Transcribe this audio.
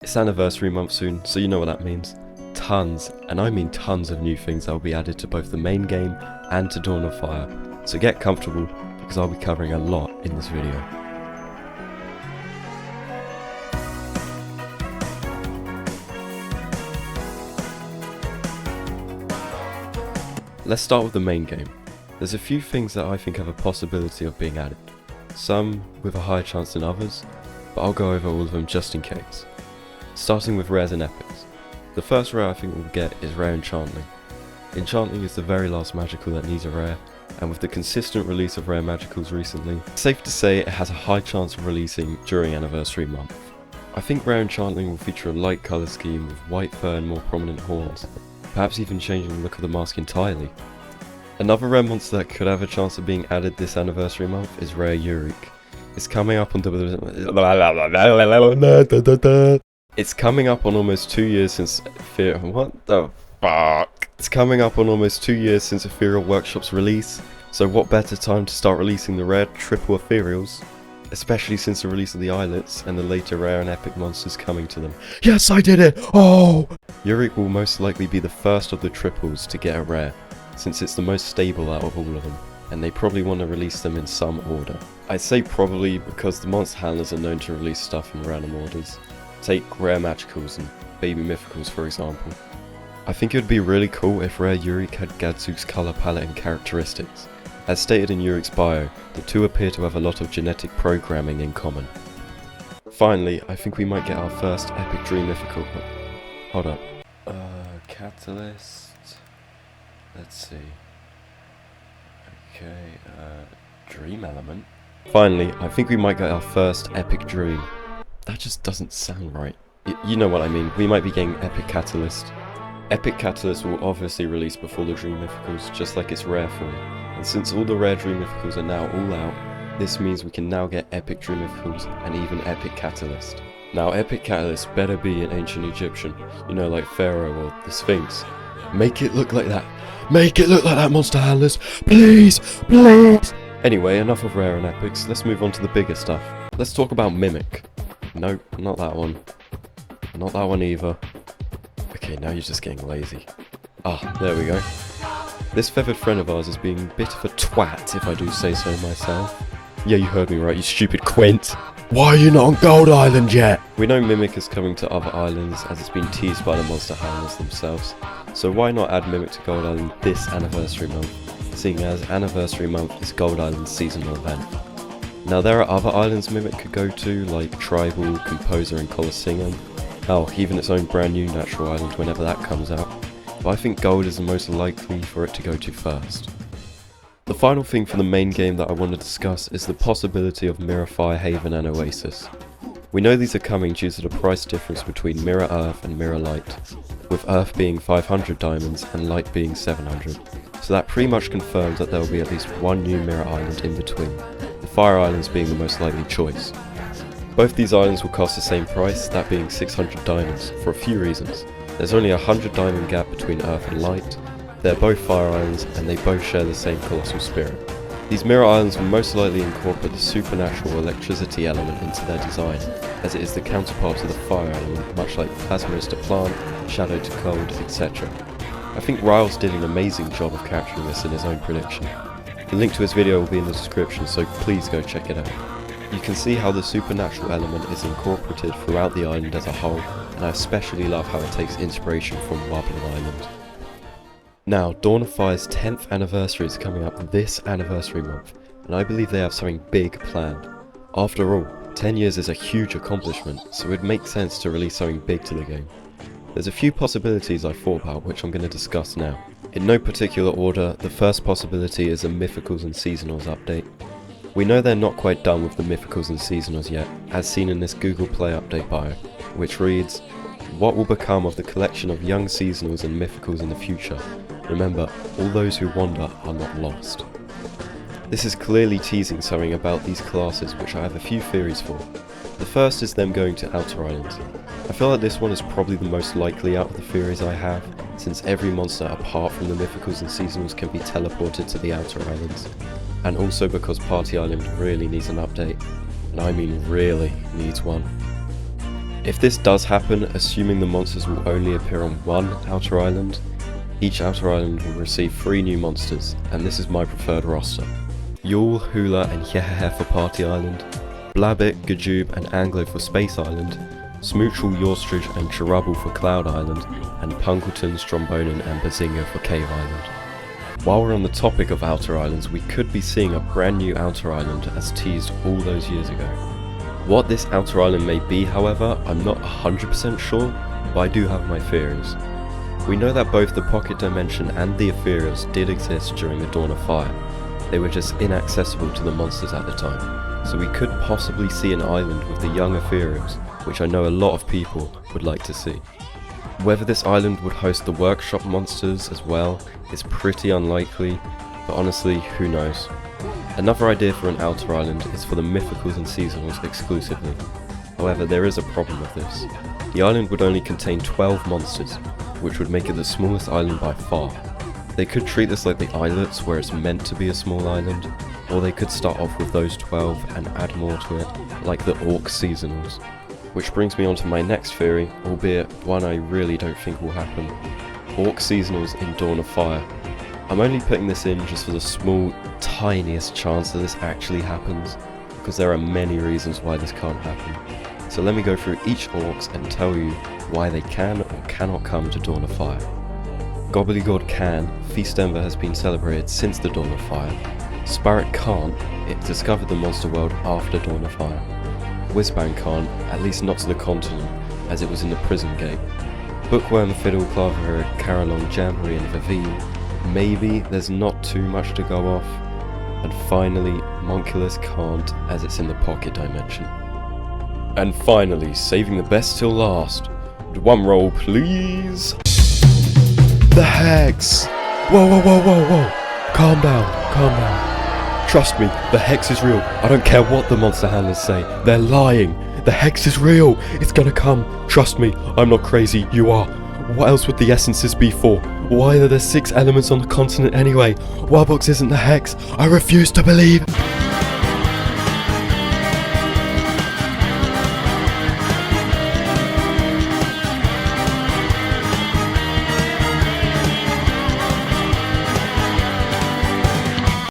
It's anniversary month soon, so you know what that means. Tons, and I mean tons of new things that will be added to both the main game and to Dawn of Fire. So get comfortable, because I'll be covering a lot in this video. Let's start with the main game. There's a few things that I think have a possibility of being added. Some with a higher chance than others, but I'll go over all of them just in case. Starting with rares and epics. The first rare I think we'll get is rare Enchantling. Enchantling is the very last magical that needs a rare, and with the consistent release of rare magicals recently, it's safe to say it has a high chance of releasing during anniversary month. I think rare Enchantling will feature a light colour scheme with white fur and more prominent horns, perhaps even changing the look of the mask entirely. Another rare monster that could have a chance of being added this anniversary month is rare Yooreek. It's coming up on It's coming up on almost 2 years since What the fuck? It's coming up on almost 2 years since Ethereal Workshop's release, so what better time to start releasing the rare triple Ethereals? Especially since the release of the Islets and the later rare and epic monsters coming to them. Yes, I did it! Oh! Yooreek will most likely be the first of the triples to get a rare, since it's the most stable out of all of them, and they probably want to release them in some order. I say probably because the monster handlers are known to release stuff in random orders. Take rare magicals and baby mythicals for example. I think it would be really cool if rare Yooreek had Gadzook's colour palette and characteristics. As stated in Yooreek's bio, the two appear to have a lot of genetic programming in common. Finally, I think we might get our first epic dream mythical. Hold up. Cataliszt. Let's see. Okay, dream element. Finally, I think we might get our first epic dream. That just doesn't sound right. You know what I mean, we might be getting epic Cataliszt. Epic Cataliszt will obviously release before the dream mythicals, just like its rare form. And since all the rare dream mythicals are now all out, this means we can now get epic dream mythicals and even epic Cataliszt. Now epic Cataliszt better be an ancient Egyptian, you know, like Pharaoh or the Sphinx. Make it look like that. Make it look like that, monster handlers! Please! Please! Anyway, enough of rare and epics, let's move on to the bigger stuff. Let's talk about Mimic. Nope, not that one. Not that one either. Okay, now you're just getting lazy. Ah, there we go. This feathered friend of ours is being a bit of a twat, if I do say so myself. Yeah, you heard me right, you stupid quint. Why are you not on Gold Island yet? We know Mimic is coming to other islands as it's been teased by the monster handlers themselves. So why not add Mimic to Gold Island this anniversary month, seeing as anniversary month is Gold Island's seasonal event. Now there are other islands Mimic could go to, like Tribal, Composer and Colosseum. Hell, even its own brand new natural island whenever that comes out. But I think Gold is the most likely for it to go to first. The final thing for the main game that I want to discuss is the possibility of Mirror Fire Haven and Oasis. We know these are coming due to the price difference between Mirror Earth and Mirror Light, with Earth being 500 diamonds and Light being 700, so that pretty much confirms that there will be at least one new Mirror Island in between, the Fire Islands being the most likely choice. Both these islands will cost the same price, that being 600 diamonds, for a few reasons. There's only a 100 diamond gap between Earth and Light, they're both Fire Islands and they both share the same colossal spirit. These Mirror Islands will most likely incorporate the supernatural electricity element into their design, as it is the counterpart to the Fire element, much like Plasma is to plant, Shadow to cold, etc. I think Riles did an amazing job of capturing this in his own prediction. The link to his video will be in the description, so please go check it out. You can see how the supernatural element is incorporated throughout the island as a whole, and I especially love how it takes inspiration from Wobbling Island. Now, Dawn of Fire's 10th anniversary is coming up this anniversary month, and I believe they have something big planned. After all, 10 years is a huge accomplishment, so it would make sense to release something big to the game. There's a few possibilities I thought about which I'm going to discuss now. In no particular order, the first possibility is a Mythicals and Seasonals update. We know they're not quite done with the Mythicals and Seasonals yet, as seen in this Google Play update bio, which reads, "What will become of the collection of young Seasonals and Mythicals in the future? Remember, all those who wander are not lost." This is clearly teasing something about these classes which I have a few theories for. The first is them going to Outer Islands. I feel like this one is probably the most likely out of the theories I have, since every monster apart from the Mythicals and Seasonals can be teleported to the Outer Islands. And also because Party Island really needs an update, and I mean really needs one. If this does happen, assuming the monsters will only appear on one outer island, each outer island will receive 3 new monsters, and this is my preferred roster. Yule, Hula and Yehehe for Party Island, Blabbit, Gajoob and Anglo for Space Island, Smoochel, Yorstridge and Cherubble for Cloud Island, and Punkleton, Strombonen and Bazinga for Cave Island. While we're on the topic of outer islands, we could be seeing a brand new outer island as teased all those years ago. What this outer island may be, however, I'm not 100% sure, but I do have my theories. We know that both the Pocket Dimension and the Ethereals did exist during the Dawn of Fire. They were just inaccessible to the monsters at the time, so we could possibly see an island with the young Ethereals, which I know a lot of people would like to see. Whether this island would host the workshop monsters as well is pretty unlikely, but honestly, who knows. Another idea for an outer island is for the Mythicals and Seasonals exclusively. However, there is a problem with this. The island would only contain 12 monsters, which would make it the smallest island by far. They could treat this like the islets where it's meant to be a small island, or they could start off with those 12 and add more to it, like the Orc Seasonals. Which brings me on to my next theory, albeit one I really don't think will happen. Orc Seasonals in Dawn of Fire. I'm only putting this in just for the small, tiniest chance that this actually happens, because there are many reasons why this can't happen. So let me go through each Orcs and tell you why they can or cannot come to Dawn of Fire. Gobbledygod can, Feastember has been celebrated since the Dawn of Fire. Spirit can't, it discovered the monster world after Dawn of Fire. Whizbang can't, at least not to the continent, as it was in the prison gate. Bookworm, Fiddle, Clavera, Carolong, Jamboree and Vivine, maybe there's not too much to go off. And finally, Monculus can't, as it's in the Pocket Dimension. And finally, saving the best till last, Dwumrohl please! The HEX! Whoa, whoa, whoa, whoa, whoa! Calm down, calm down. Trust me, the HEX is real. I don't care what the monster handlers say, they're lying. The HEX is real, it's gonna come. Trust me, I'm not crazy, you are. What else would the essences be for? Why are there 6 elements on the continent anyway? Wildbox isn't the HEX, I refuse to believe.